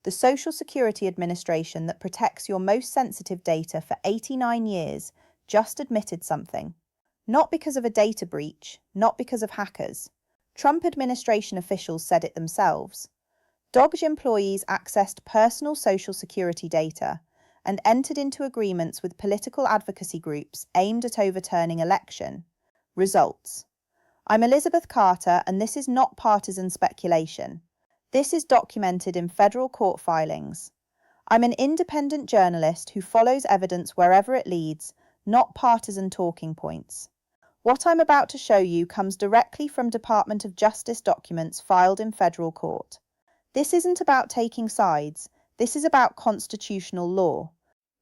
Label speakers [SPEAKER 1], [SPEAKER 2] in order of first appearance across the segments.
[SPEAKER 1] the Social Security Administration that protects your most sensitive data for 89 years, just admitted something. Not because of a data breach, not because of hackers. Trump administration officials said it themselves. DOGE employees accessed personal Social Security data and entered into agreements with political advocacy groups aimed at overturning election results. I'm Elizabeth Carter, and this is not partisan speculation. This is documented in federal court filings. I'm an independent journalist who follows evidence wherever it leads, not partisan talking points. What I'm about to show you comes directly from Department of Justice documents filed in federal court. This isn't about taking sides, this is about constitutional law.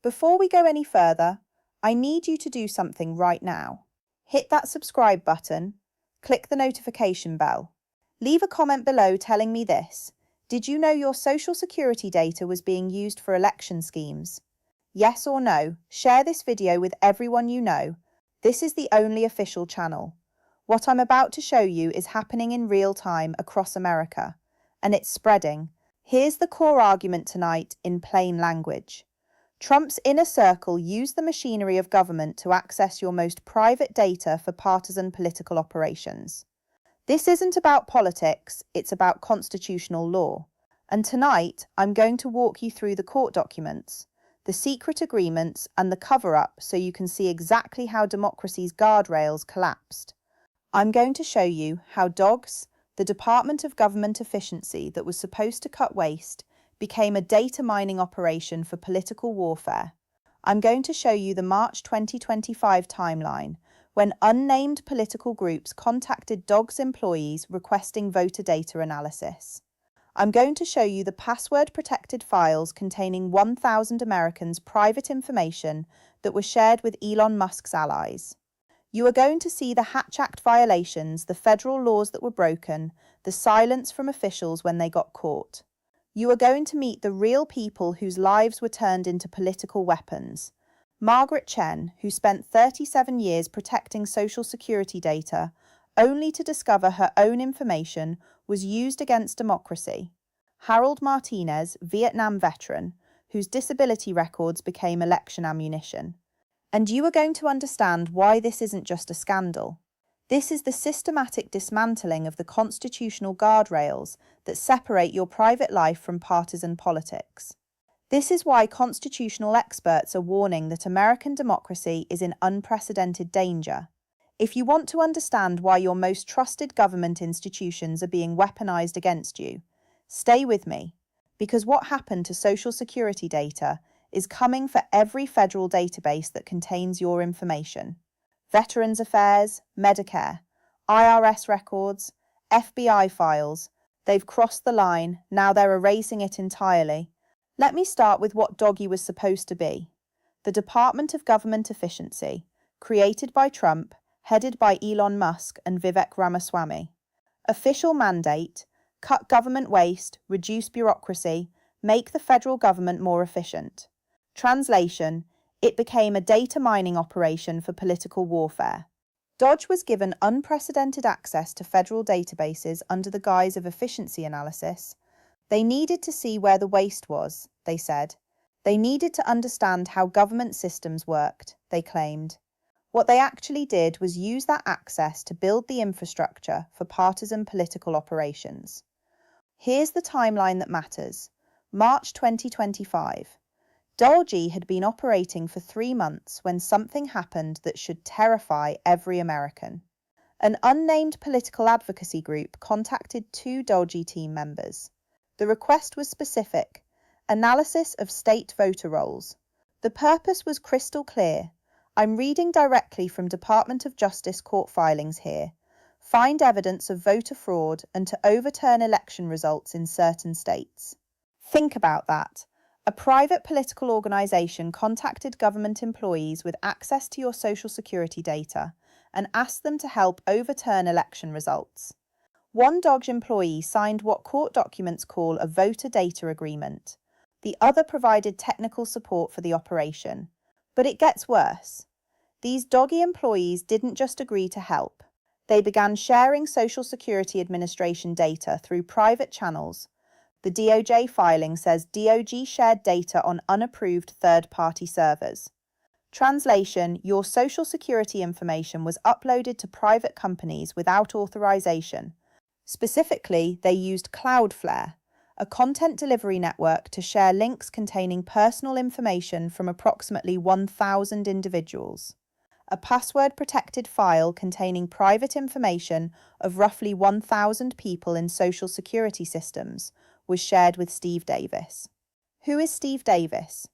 [SPEAKER 1] Before we go any further, I need you to do something right now. Hit that subscribe button, click the notification bell. Leave a comment below telling me this. Did you know your Social Security data was being used for election schemes? Yes or no? Share this video with everyone you know. This is the only official channel. What I'm about to show you is happening in real time across America, and it's spreading. Here's the core argument tonight in plain language. Trump's inner circle used the machinery of government to access your most private data for partisan political operations. This isn't about politics, it's about constitutional law. And tonight, I'm going to walk you through the court documents, the secret agreements, and the cover-up so you can see exactly how democracy's guardrails collapsed. I'm going to show you how DOGS, the Department of Government Efficiency that was supposed to cut waste, became a data mining operation for political warfare. I'm going to show you the March 2025 timeline, when unnamed political groups contacted DOGS employees requesting voter data analysis. I'm going to show you the password-protected files containing 1,000 Americans' private information that were shared with Elon Musk's allies. You are going to see the Hatch Act violations, the federal laws that were broken, the silence from officials when they got caught. You are going to meet the real people whose lives were turned into political weapons. Margaret Chen, who spent 37 years protecting Social Security data, only to discover her own information was used against democracy. Harold Martinez, Vietnam veteran, whose disability records became election ammunition. And you are going to understand why this isn't just a scandal. This is the systematic dismantling of the constitutional guardrails that separate your private life from partisan politics. This is why constitutional experts are warning that American democracy is in unprecedented danger. If you want to understand why your most trusted government institutions are being weaponized against you, stay with me, because what happened to Social Security data is coming for every federal database that contains your information. Veterans Affairs, Medicare, IRS records, FBI files. They've crossed the line, now they're erasing it entirely. Let me start with what DOGE was supposed to be. The Department of Government Efficiency, created by Trump, headed by Elon Musk and Vivek Ramaswamy. Official mandate: cut government waste, reduce bureaucracy, make the federal government more efficient. Translation: it became a data mining operation for political warfare. DOGE was given unprecedented access to federal databases under the guise of efficiency analysis. They needed to see where the waste was, they said. They needed to understand how government systems worked, they claimed. What they actually did was use that access to build the infrastructure for partisan political operations. Here's the timeline that matters. March 2025. DOGE had been operating for 3 months when something happened that should terrify every American. An unnamed political advocacy group contacted 2 DOGE team members. The request was specific: analysis of state voter rolls. The purpose was crystal clear. I'm reading directly from Department of Justice court filings here. Find evidence of voter fraud and to overturn election results in certain states. Think about that. A private political organization contacted government employees with access to your Social Security data and asked them to help overturn election results. One DOGE employee signed what court documents call a voter data agreement. The other provided technical support for the operation. But it gets worse. These DOGE employees didn't just agree to help. They began sharing Social Security Administration data through private channels. The DOJ filing says DOJ shared data on unapproved third-party servers. Translation: your social security information was uploaded to private companies without authorization. Specifically, they used Cloudflare, a content delivery network, to share links containing personal information from approximately 1,000 individuals. A password-protected file containing private information of roughly 1,000 people in social security systems was shared with Steve Davis. Who is Steve Davis?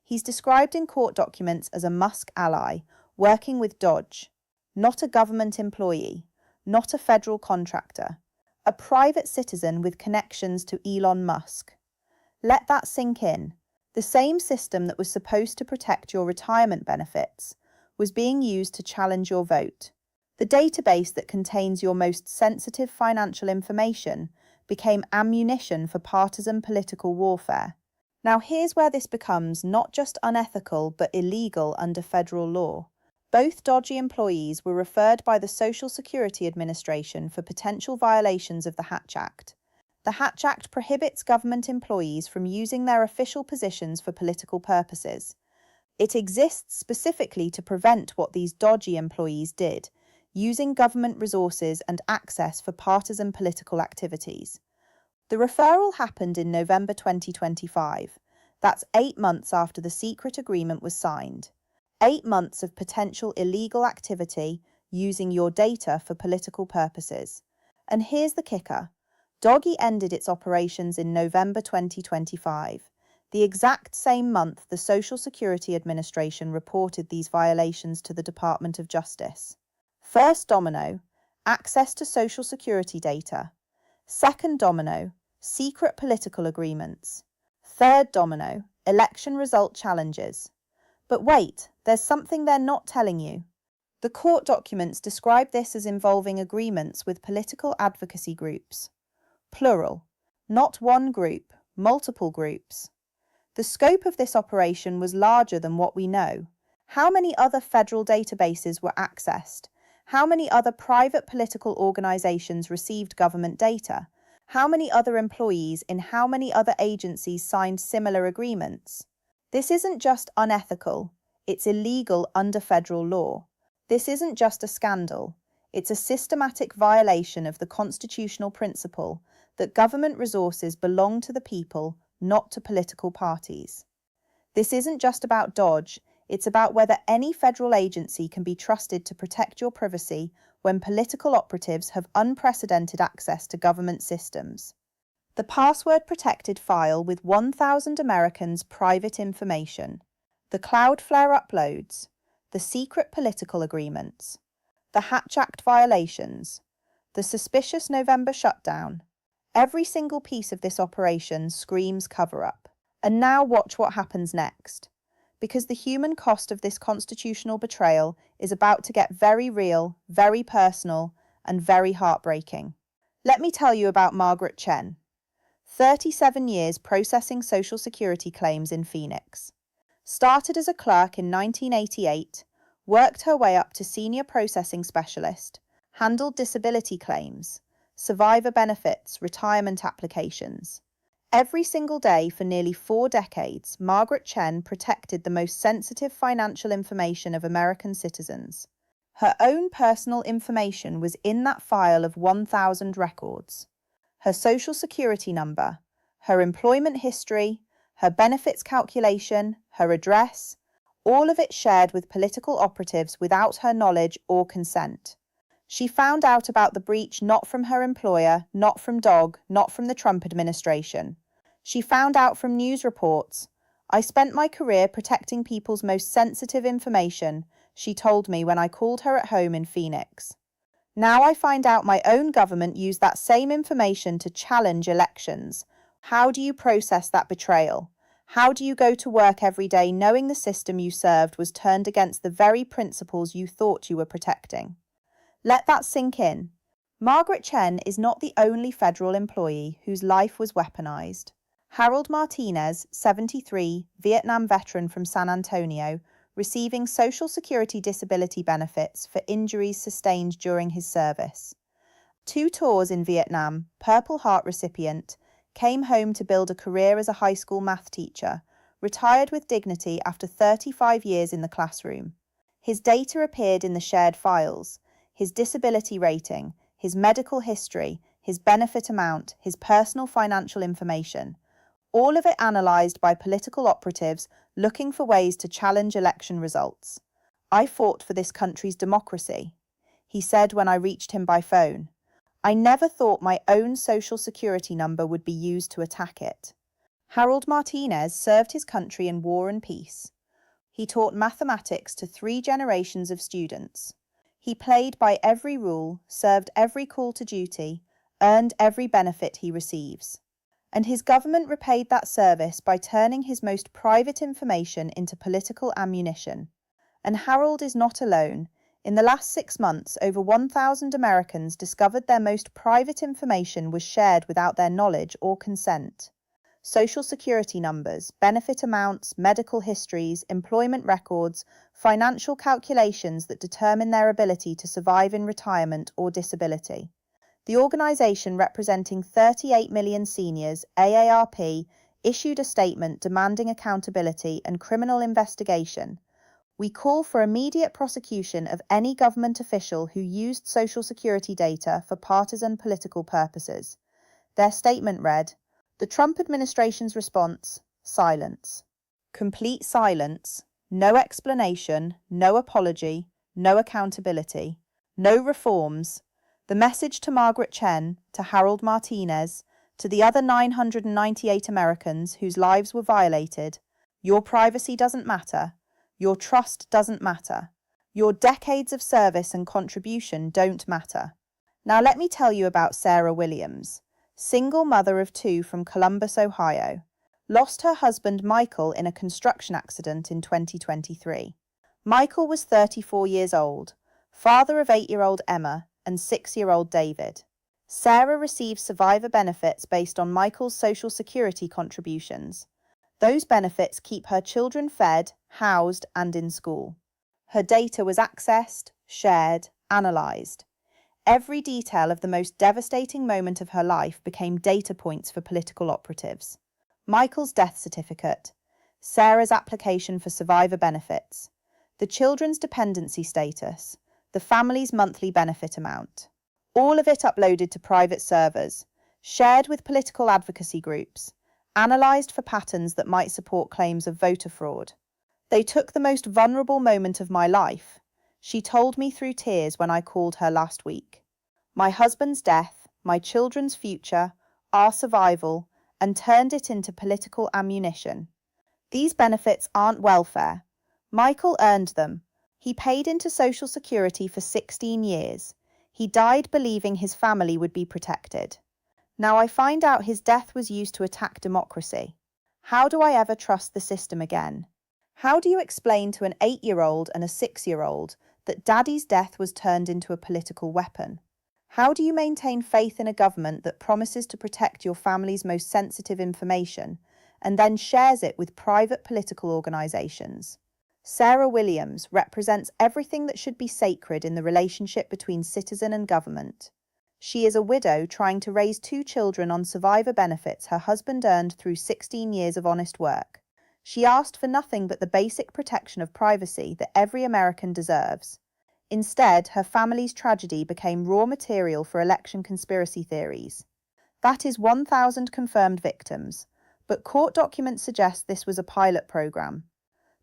[SPEAKER 1] He's described in court documents as a Musk ally, working with DOJ, not a government employee, not a federal contractor, a private citizen with connections to Elon Musk. Let that sink in. The same system that was supposed to protect your retirement benefits was being used to challenge your vote. The database that contains your most sensitive financial information became ammunition for partisan political warfare. Now here's where this becomes not just unethical but illegal under federal law. Both DOJ employees were referred by the Social Security Administration for potential violations of the Hatch Act. The Hatch Act prohibits government employees from using their official positions for political purposes. It exists specifically to prevent what these dodgy employees did, using government resources and access for partisan political activities. The referral happened in November 2025. That's 8 months after the secret agreement was signed. 8 months of potential illegal activity using your data for political purposes. And here's the kicker. DOJ ended its operations in November 2025, the exact same month the Social Security Administration reported these violations to the Department of Justice. First domino, access to Social Security data. Second domino, secret political agreements. Third domino, election result challenges. But wait, there's something they're not telling you. The court documents describe this as involving agreements with political advocacy groups. Plural, not one group, multiple groups. The scope of this operation was larger than what we know. How many other federal databases were accessed? How many other private political organizations received government data? How many other employees in how many other agencies signed similar agreements? This isn't just unethical, it's illegal under federal law. This isn't just a scandal, it's a systematic violation of the constitutional principle that government resources belong to the people, not to political parties. This isn't just about DOJ, it's about whether any federal agency can be trusted to protect your privacy when political operatives have unprecedented access to government systems. The password-protected file with 1,000 Americans' private information, the Cloudflare uploads, the secret political agreements, the Hatch Act violations, the suspicious November shutdown. Every single piece of this operation screams cover-up. And now watch what happens next. Because the human cost of this constitutional betrayal is about to get very real, very personal, and very heartbreaking. Let me tell you about Margaret Chen. 37 years processing Social Security claims in Phoenix. Started as a clerk in 1988, worked her way up to senior processing specialist, handled disability claims, survivor benefits, retirement applications. Every single day for nearly 4 decades, Margaret Chen protected the most sensitive financial information of American citizens. Her own personal information was in that file of 1,000 records. Her social security number, her employment history, her benefits calculation, her address, all of it shared with political operatives without her knowledge or consent. She found out about the breach not from her employer, not from DOJ, not from the Trump administration. She found out from news reports. I spent my career protecting people's most sensitive information, she told me when I called her at home in Phoenix. Now I find out my own government used that same information to challenge elections. How do you process that betrayal? How do you go to work every day knowing the system you served was turned against the very principles you thought you were protecting? Let that sink in. Margaret Chen is not the only federal employee whose life was weaponized. Harold Martinez, 73, Vietnam veteran from San Antonio, receiving Social Security disability benefits for injuries sustained during his service. 2 tours in Vietnam, Purple Heart recipient, came home to build a career as a high school math teacher, retired with dignity after 35 years in the classroom. His data appeared in the shared files: his disability rating, his medical history, his benefit amount, his personal financial information, all of it analysed by political operatives looking for ways to challenge election results. "I fought for this country's democracy," he said when I reached him by phone. "I never thought my own social security number would be used to attack it." Harold Martinez served his country in war and peace. He taught mathematics to 3 generations of students. He played by every rule, served every call to duty, earned every benefit he receives. And his government repaid that service by turning his most private information into political ammunition. And Harold is not alone. In the last 6 months, over 1,000 Americans discovered their most private information was shared without their knowledge or consent. Social security numbers, benefit amounts, medical histories, employment records, financial calculations that determine their ability to survive in retirement or disability. The organisation, representing 38 million seniors, AARP, issued a statement demanding accountability and criminal investigation. "We call for immediate prosecution of any government official who used Social Security data for partisan political purposes." Their statement read, "The Trump administration's response: silence. Complete silence, no explanation, no apology, no accountability, no reforms. The message to Margaret Chen, to Harold Martinez, to the other 998 Americans whose lives were violated: your privacy doesn't matter. Your trust doesn't matter. Your decades of service and contribution don't matter." Now let me tell you about Sarah Williams, single mother of 2 from Columbus, Ohio. Lost her husband Michael in a construction accident in 2023. Michael was 34 years old, father of 8-year-old Emma and 6-year-old David. Sarah received survivor benefits based on Michael's Social Security contributions. Those benefits keep her children fed, housed, and in school. Her data was accessed, shared, analysed. Every detail of the most devastating moment of her life became data points for political operatives. Michael's death certificate, Sarah's application for survivor benefits, the children's dependency status, the family's monthly benefit amount. All of it uploaded to private servers, shared with political advocacy groups, analysed for patterns that might support claims of voter fraud. "They took the most vulnerable moment of my life," she told me through tears when I called her last week. "My husband's death, my children's future, our survival, and turned it into political ammunition. These benefits aren't welfare. Michael earned them. He paid into Social Security for 16 years. He died believing his family would be protected. Now I find out his death was used to attack democracy. How do I ever trust the system again?" How do you explain to an 8-year-old and a 6-year-old that daddy's death was turned into a political weapon? How do you maintain faith in a government that promises to protect your family's most sensitive information and then shares it with private political organisations? Sarah Williams represents everything that should be sacred in the relationship between citizen and government. She is a widow trying to raise 2 children on survivor benefits her husband earned through 16 years of honest work. She asked for nothing but the basic protection of privacy that every American deserves. Instead, her family's tragedy became raw material for election conspiracy theories. That is 1,000 confirmed victims, but court documents suggest this was a pilot program.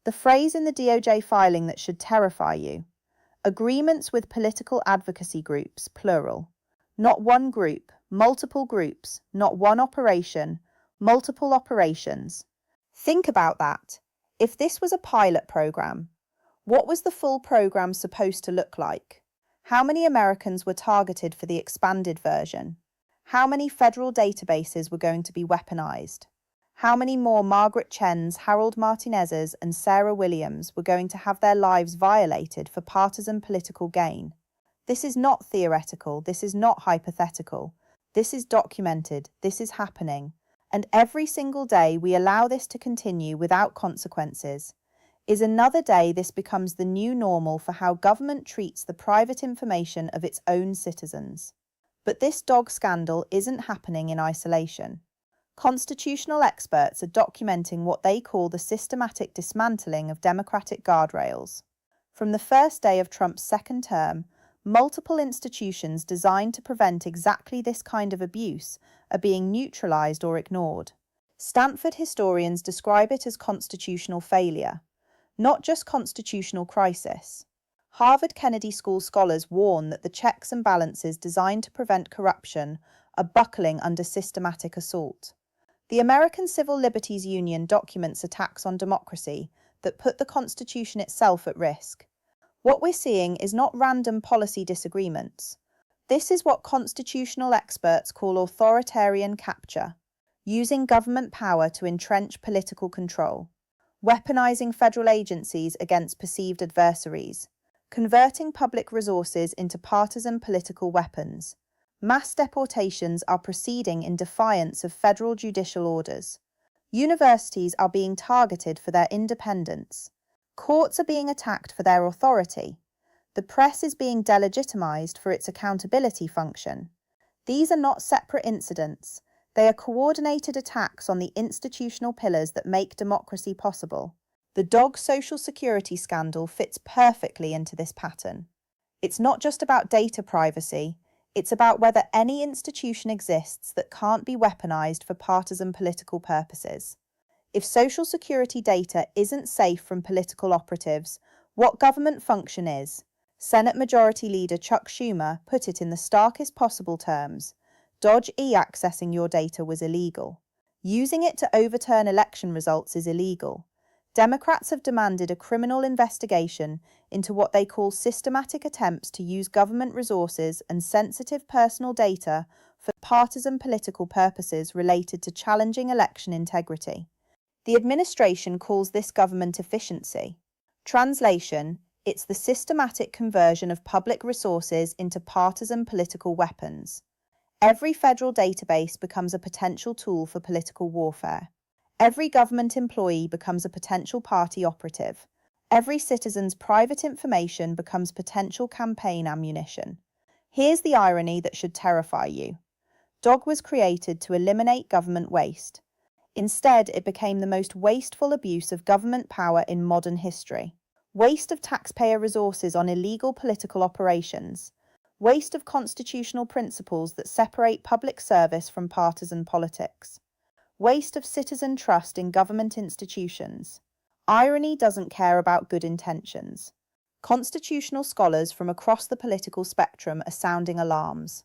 [SPEAKER 1] The phrase in the DOJ filing that should terrify you: agreements with political advocacy groups, plural. Not one group, multiple groups, not one operation, multiple operations. Think about that. If this was a pilot program, what was the full program supposed to look like? How many Americans were targeted for the expanded version? How many federal databases were going to be weaponized? How many more Margaret Chens, Harold Martinez's, and Sarah Williams were going to have their lives violated for partisan political gain? This is not theoretical. This is not hypothetical. This is documented. This is happening. And every single day we allow this to continue without consequences is another day this becomes the new normal for how government treats the private information of its own citizens. But this dog scandal isn't happening in isolation. Constitutional experts are documenting what they call the systematic dismantling of democratic guardrails. From the first day of Trump's second term, multiple institutions designed to prevent exactly this kind of abuse are being neutralized or ignored. Stanford historians describe it as constitutional failure, not just constitutional crisis. Harvard Kennedy School scholars warn that the checks and balances designed to prevent corruption are buckling under systematic assault. The American Civil Liberties Union documents attacks on democracy that put the Constitution itself at risk. What we're seeing is not random policy disagreements. This is what constitutional experts call authoritarian capture, using government power to entrench political control, weaponizing federal agencies against perceived adversaries, converting public resources into partisan political weapons. Mass deportations are proceeding in defiance of federal judicial orders. Universities are being targeted for their independence. Courts are being attacked for their authority. The press is being delegitimized for its accountability function. These are not separate incidents. They are coordinated attacks on the institutional pillars that make democracy possible. The Dog Social Security scandal fits perfectly into this pattern. It's not just about data privacy, it's about whether any institution exists that can't be weaponized for partisan political purposes. If Social Security data isn't safe from political operatives, what government function is? Senate Majority Leader Chuck Schumer put it in the starkest possible terms. Dodge accessing your data was illegal. Using it to overturn election results is illegal. Democrats have demanded a criminal investigation into what they call systematic attempts to use government resources and sensitive personal data for partisan political purposes related to challenging election integrity. The administration calls this government efficiency. Translation: it's the systematic conversion of public resources into partisan political weapons. Every federal database becomes a potential tool for political warfare. Every government employee becomes a potential party operative. Every citizen's private information becomes potential campaign ammunition. Here's the irony that should terrify you. DOG was created to eliminate government waste. Instead, it became the most wasteful abuse of government power in modern history. Waste of taxpayer resources on illegal political operations. Waste of constitutional principles that separate public service from partisan politics. Waste of citizen trust in government institutions. Irony doesn't care about good intentions. Constitutional scholars from across the political spectrum are sounding alarms.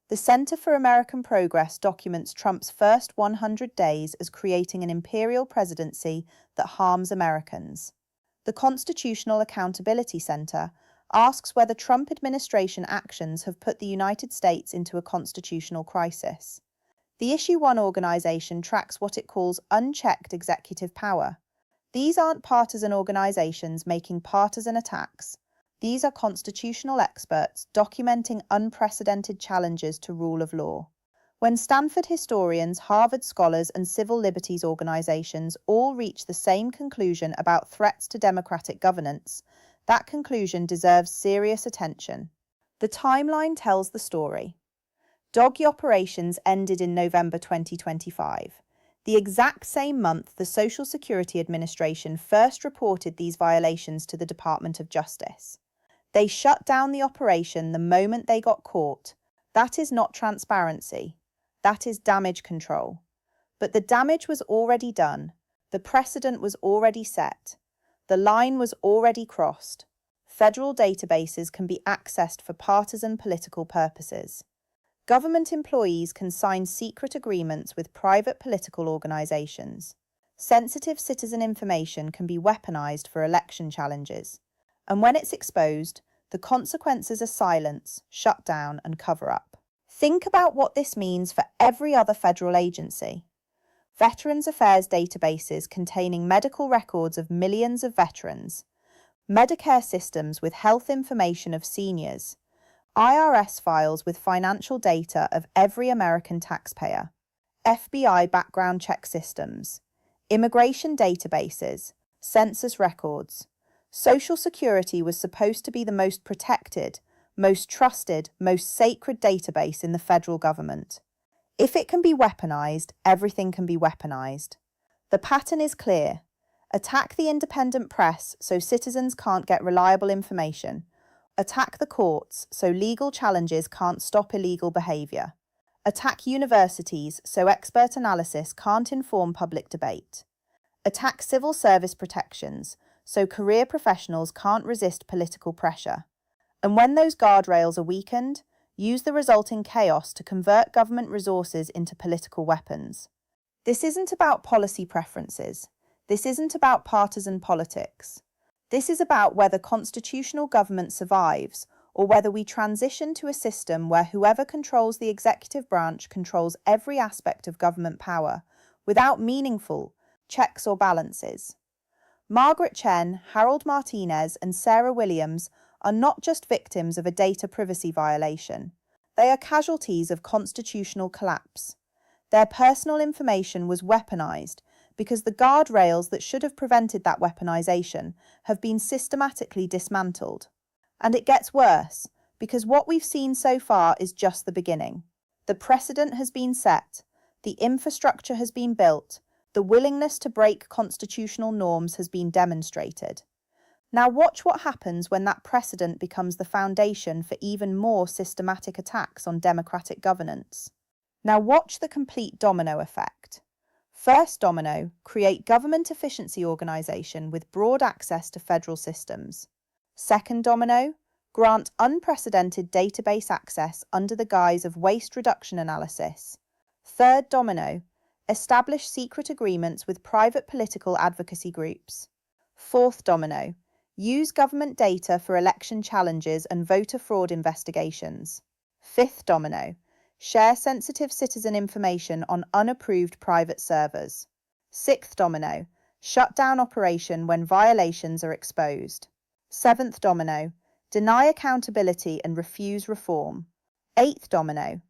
[SPEAKER 1] The Center for American Progress documents Trump's first 100 days as creating an imperial presidency that harms Americans. The Constitutional Accountability Center asks whether Trump administration actions have put the United States into a constitutional crisis. The Issue One organization tracks what it calls unchecked executive power. These aren't partisan organizations making partisan attacks. These are constitutional experts documenting unprecedented challenges to rule of law. When Stanford historians, Harvard scholars, and civil liberties organizations all reach the same conclusion about threats to democratic governance, that conclusion deserves serious attention. The timeline tells the story. Doggy operations ended in November 2025, the exact same month the Social Security Administration first reported these violations to the Department of Justice. They shut down the operation the moment they got caught. That is not transparency. That is damage control. But the damage was already done. The precedent was already set. The line was already crossed. Federal databases can be accessed for partisan political purposes. Government employees can sign secret agreements with private political organizations. Sensitive citizen information can be weaponized for election challenges. And when it's exposed, the consequences are silence, shutdown, and cover-up. Think about what this means for every other federal agency. Veterans Affairs databases containing medical records of millions of veterans, Medicare systems with health information of seniors, IRS files with financial data of every American taxpayer, FBI background check systems, immigration databases, census records. Social Security was supposed to be the most protected, most trusted, most sacred database in the federal government. If it can be weaponized, everything can be weaponized. The pattern is clear. Attack the independent press so citizens can't get reliable information. Attack the courts so legal challenges can't stop illegal behaviour. Attack universities so expert analysis can't inform public debate. Attack civil service protections so career professionals can't resist political pressure. And when those guardrails are weakened, use the resulting chaos to convert government resources into political weapons. This isn't about policy preferences. This isn't about partisan politics. This is about whether constitutional government survives or whether we transition to a system where whoever controls the executive branch controls every aspect of government power without meaningful checks or balances. Margaret Chen, Harold Martinez, and Sarah Williams are not just victims of a data privacy violation. They are casualties of constitutional collapse. Their personal information was weaponized because the guardrails that should have prevented that weaponization have been systematically dismantled. And it gets worse, because what we've seen so far is just the beginning. The precedent has been set, the infrastructure has been built, the willingness to break constitutional norms has been demonstrated. Now watch what happens when that precedent becomes the foundation for even more systematic attacks on democratic governance. Now watch the complete domino effect. First domino, create government efficiency organisation with broad access to federal systems. Second domino, grant unprecedented database access under the guise of waste reduction analysis. Third domino, establish secret agreements with private political advocacy groups. Fourth domino, use government data for election challenges and voter fraud investigations. Fifth domino, share sensitive citizen information on unapproved private servers. Sixth domino, shut down operation when violations are exposed. Seventh domino, deny accountability and refuse reform. Eighth domino,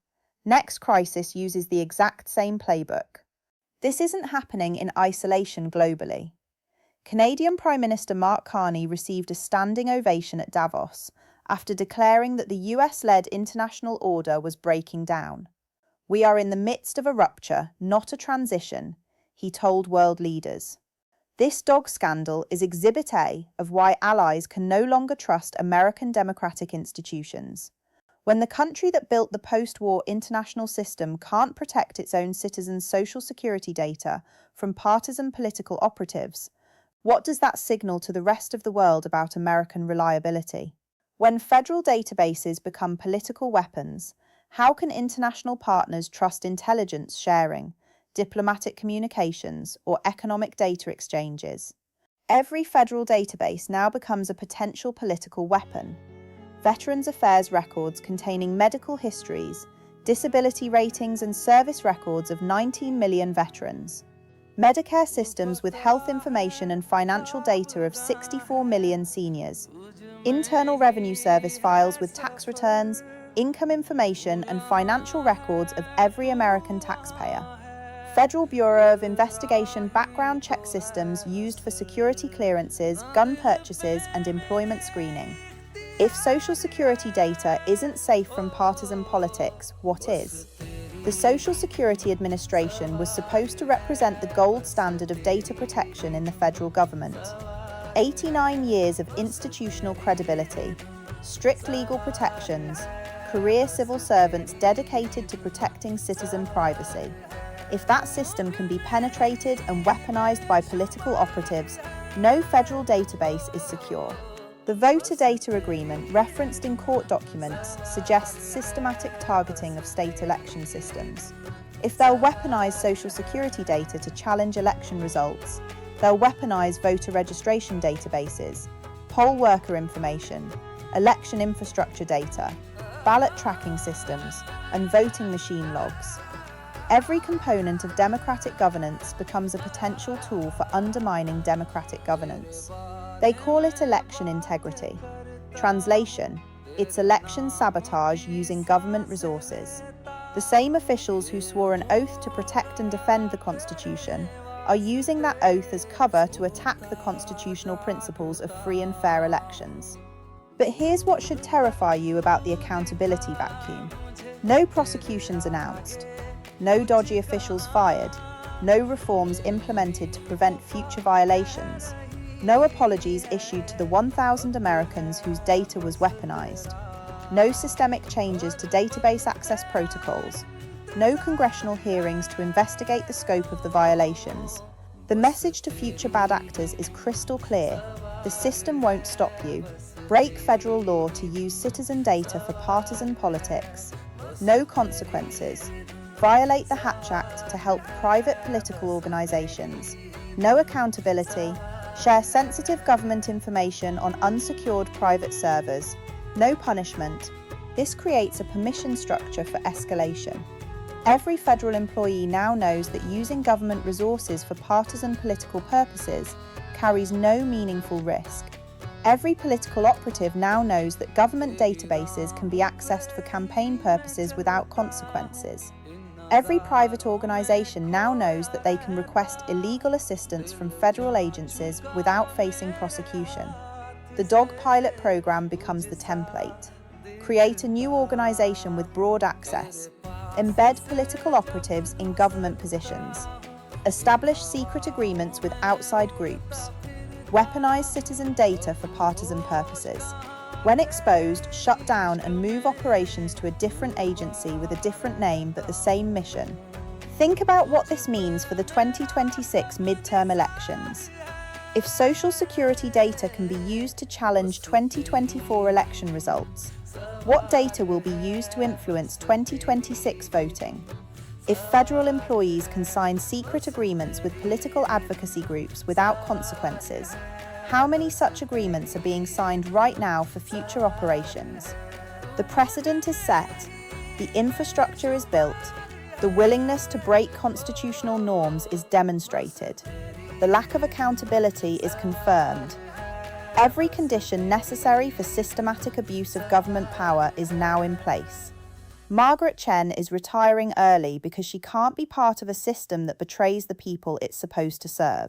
[SPEAKER 1] next crisis uses the exact same playbook. This isn't happening in isolation globally. Canadian Prime Minister Mark Carney received a standing ovation at Davos after declaring that the US-led international order was breaking down. "We are in the midst of a rupture, not a transition," he told world leaders. This dog scandal is Exhibit A of why allies can no longer trust American democratic institutions. When the country that built the post-war international system can't protect its own citizens' social security data from partisan political operatives, what does that signal to the rest of the world about American reliability? When federal databases become political weapons, how can international partners trust intelligence sharing, diplomatic communications, or economic data exchanges? Every federal database now becomes a potential political weapon. Veterans Affairs records containing medical histories, disability ratings, and service records of 19 million veterans. Medicare systems with health information and financial data of 64 million seniors. Internal Revenue Service files with tax returns, income information, and financial records of every American taxpayer. Federal Bureau of Investigation background check systems used for security clearances, gun purchases, and employment screening. If Social Security data isn't safe from partisan politics, what is? The Social Security Administration was supposed to represent the gold standard of data protection in the federal government. 89 years of institutional credibility, strict legal protections, career civil servants dedicated to protecting citizen privacy. If that system can be penetrated and weaponized by political operatives, no federal database is secure. The voter data agreement referenced in court documents suggests systematic targeting of state election systems. If they'll weaponize Social Security data to challenge election results, they'll weaponize voter registration databases, poll worker information, election infrastructure data, ballot tracking systems, and voting machine logs. Every component of democratic governance becomes a potential tool for undermining democratic governance. They call it election integrity. Translation, it's election sabotage using government resources. The same officials who swore an oath to protect and defend the Constitution are using that oath as cover to attack the constitutional principles of free and fair elections. But here's what should terrify you about the accountability vacuum. No prosecutions announced. no dodgy officials fired, no reforms implemented to prevent future violations, no apologies issued to the 1,000 Americans whose data was weaponized, no systemic changes to database access protocols, no congressional hearings to investigate the scope of the violations. The message to future bad actors is crystal clear. The system won't stop you. Break federal law to use citizen data for partisan politics. No consequences. Violate the Hatch Act to help private political organizations. No accountability. Share sensitive government information on unsecured private servers. No punishment. This creates a permission structure for escalation. Every federal employee now knows that using government resources for partisan political purposes carries no meaningful risk. Every political operative now knows that government databases can be accessed for campaign purposes without consequences. Every private organization now knows that they can request illegal assistance from federal agencies without facing prosecution. The Dog Pilot program becomes the template. Create a new organization with broad access. Embed political operatives in government positions. Establish secret agreements with outside groups. Weaponize citizen data for partisan purposes. When exposed, shut down and move operations to a different agency with a different name but the same mission. Think about what this means for the 2026 midterm elections. If Social Security data can be used to challenge 2024 election results, what data will be used to influence 2026 voting? If federal employees can sign secret agreements with political advocacy groups without consequences, how many such agreements are being signed right now for future operations? The precedent is set, the infrastructure is built, the willingness to break constitutional norms is demonstrated, the lack of accountability is confirmed. Every condition necessary for systematic abuse of government power is now in place. Margaret Chen is retiring early because she can't be part of a system that betrays the people it's supposed to serve.